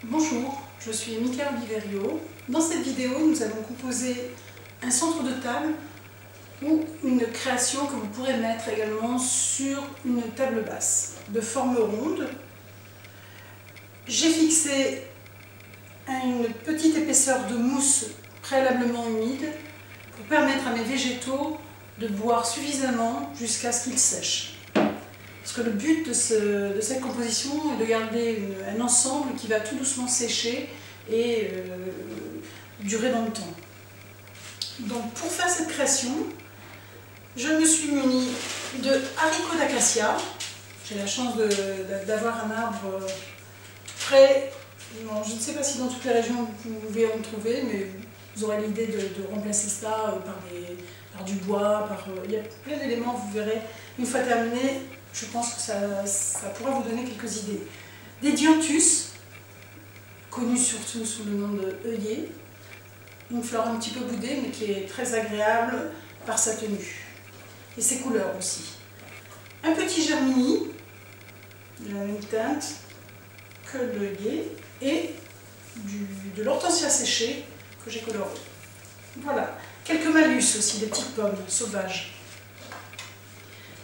Bonjour, je suis Michael Oliverio. Dans cette vidéo, nous allons composer un centre de table ou une création que vous pourrez mettre également sur une table basse de forme ronde. J'ai fixé une petite épaisseur de mousse préalablement humide pour permettre à mes végétaux de boire suffisamment jusqu'à ce qu'ils sèchent. Parce que le but de cette composition est de garder un ensemble qui va tout doucement sécher et durer dans le temps. Donc pour faire cette création, je me suis munie de haricots d'acacia. J'ai la chance d'avoir un arbre près. Non, je ne sais pas si dans toutes les régions vous pouvez en trouver, mais vous aurez l'idée de remplacer ça par du bois, il y a plein d'éléments, vous verrez. Une fois terminé, je pense que ça pourra vous donner quelques idées. Des dianthus, connus surtout sous le nom de œillet, une fleur un petit peu boudée, mais qui est très agréable par sa tenue. Et ses couleurs aussi. Un petit germini, de la même teinte que l'œillet, et de l'hortensia séchée que j'ai colorée. Voilà. Quelques malus aussi, des petites pommes sauvages.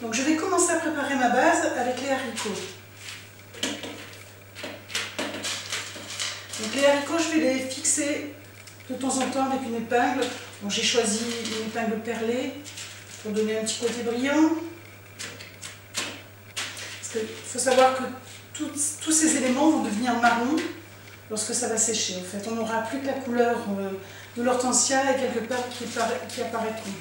Donc je vais commencer à préparer ma base avec les haricots. Donc les haricots, je vais les fixer de temps en temps avec une épingle. Donc j'ai choisi une épingle perlée pour donner un petit côté brillant. Parce qu'il faut savoir que tous ces éléments vont devenir marrons lorsque ça va sécher. En fait, on n'aura plus que la couleur de l'hortensia et quelques perles qui apparaîtront.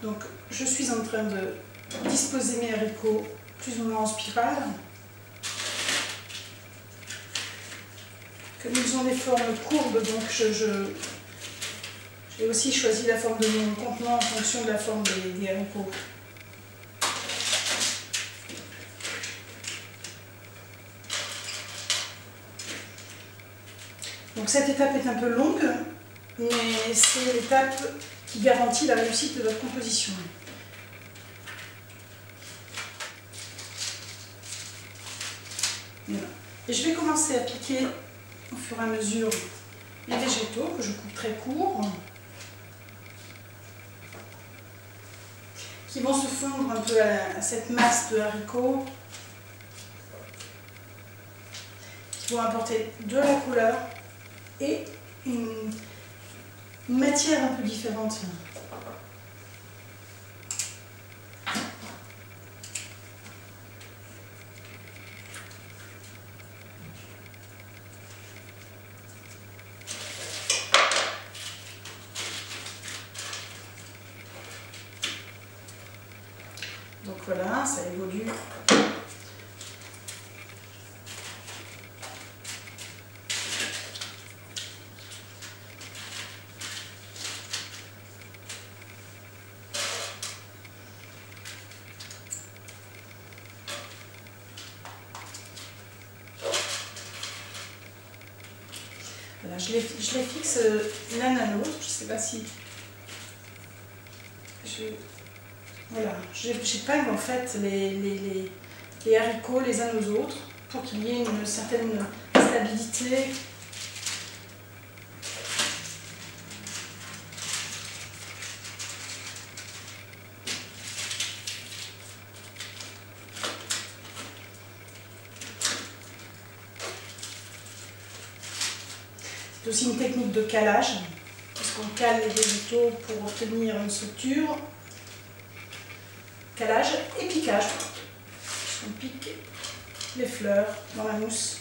Donc, je suis en train de disposer mes haricots plus ou moins en spirale. Comme ils ont des formes courbes, donc j'ai aussi choisi la forme de mon contenant en fonction de la forme des haricots. Donc cette étape est un peu longue, mais c'est l'étape qui garantit la réussite de votre composition. Voilà. Et je vais commencer à piquer au fur et à mesure les végétaux que je coupe très court, qui vont se fondre un peu à cette masse de haricots, qui vont apporter de la couleur et une matière un peu différente. Donc voilà, ça évolue. Voilà, je les fixe l'un à l'autre. Je ne sais pas si... Voilà, j'épingle en fait les haricots les uns aux autres pour qu'il y ait une certaine stabilité. C'est aussi une technique de calage, parce qu'on cale les végétaux pour obtenir une structure. Calage et piquage. On pique les fleurs dans la mousse.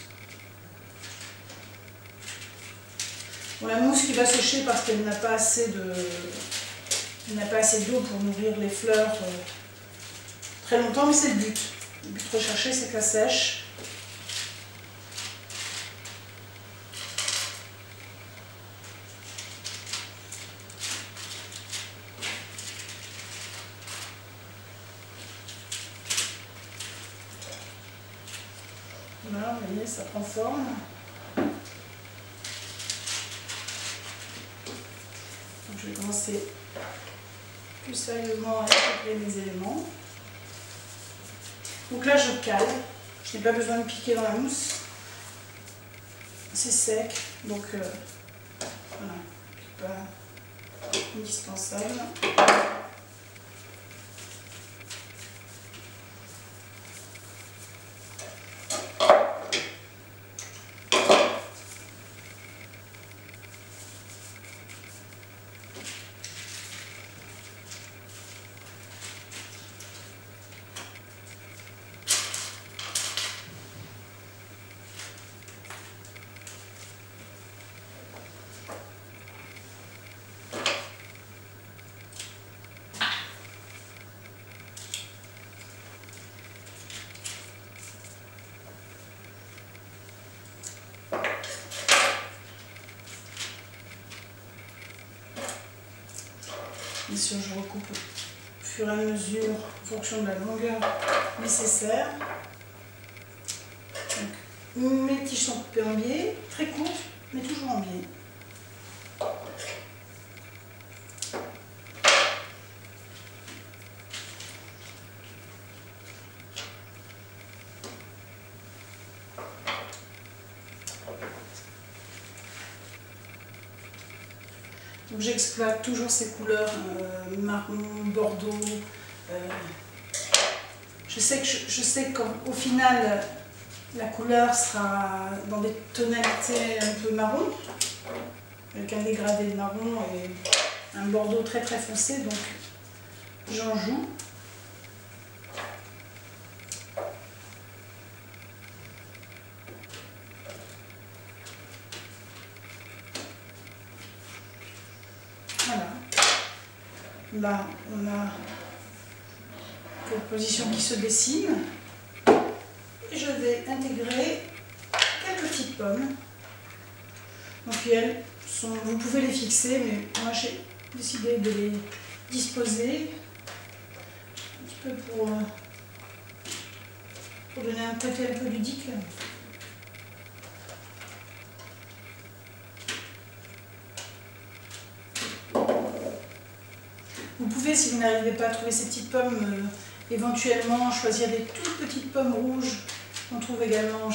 Bon, la mousse qui va sécher parce qu'elle n'a pas assez d'eau pour nourrir les fleurs très longtemps, mais c'est le but. Le but recherché, c'est qu'elle sèche. Voilà, vous voyez, ça prend forme. Donc, je vais commencer plus sérieusement à intégrer mes éléments. Donc là, je cale. Je n'ai pas besoin de piquer dans la mousse. C'est sec, donc voilà, pas indispensable. Bien sûr, je recoupe au fur et à mesure en fonction de la longueur nécessaire. Donc, mes tiges sont coupées en biais, très courtes, mais toujours en biais. Donc j'exploite toujours ces couleurs marron, bordeaux. Je sais qu'au final, la couleur sera dans des tonalités un peu marron, avec un dégradé de marron et un bordeaux très très foncé, donc j'en joue. Voilà. Là, on a une composition qui se dessine. Et je vais intégrer quelques petites pommes. Donc elles sont, vous pouvez les fixer, mais moi j'ai décidé de les disposer un petit peu pour donner un côté un peu ludique. Vous pouvez, si vous n'arrivez pas à trouver ces petites pommes, éventuellement choisir des toutes petites pommes rouges qu'on trouve également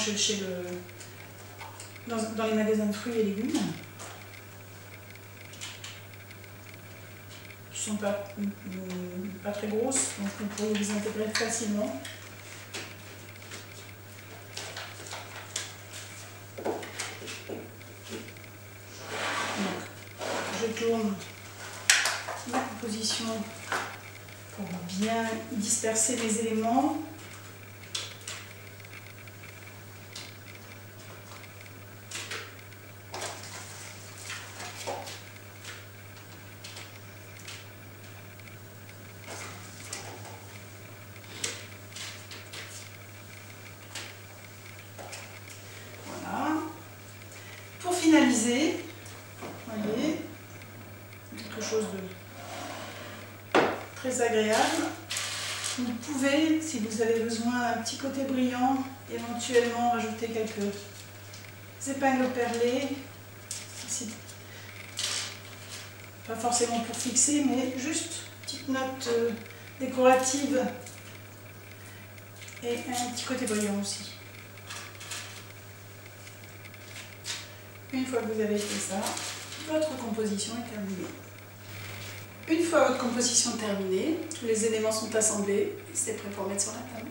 dans les magasins de fruits et légumes. Qui ne sont pas très grosses, donc vous pourriez les intégrer facilement. Donc, je tourne ma composition pour bien disperser les éléments. Voilà. Pour finaliser, vous voyez, quelque chose de très agréable. Vous pouvez, si vous avez besoin d'un petit côté brillant, éventuellement rajouter quelques épingles perlées. Ici, pas forcément pour fixer, mais juste petite note décorative et un petit côté brillant aussi. Une fois que vous avez fait ça, votre composition est terminée. Une fois votre composition terminée, tous les éléments sont assemblés et c'est prêt pour mettre sur la table.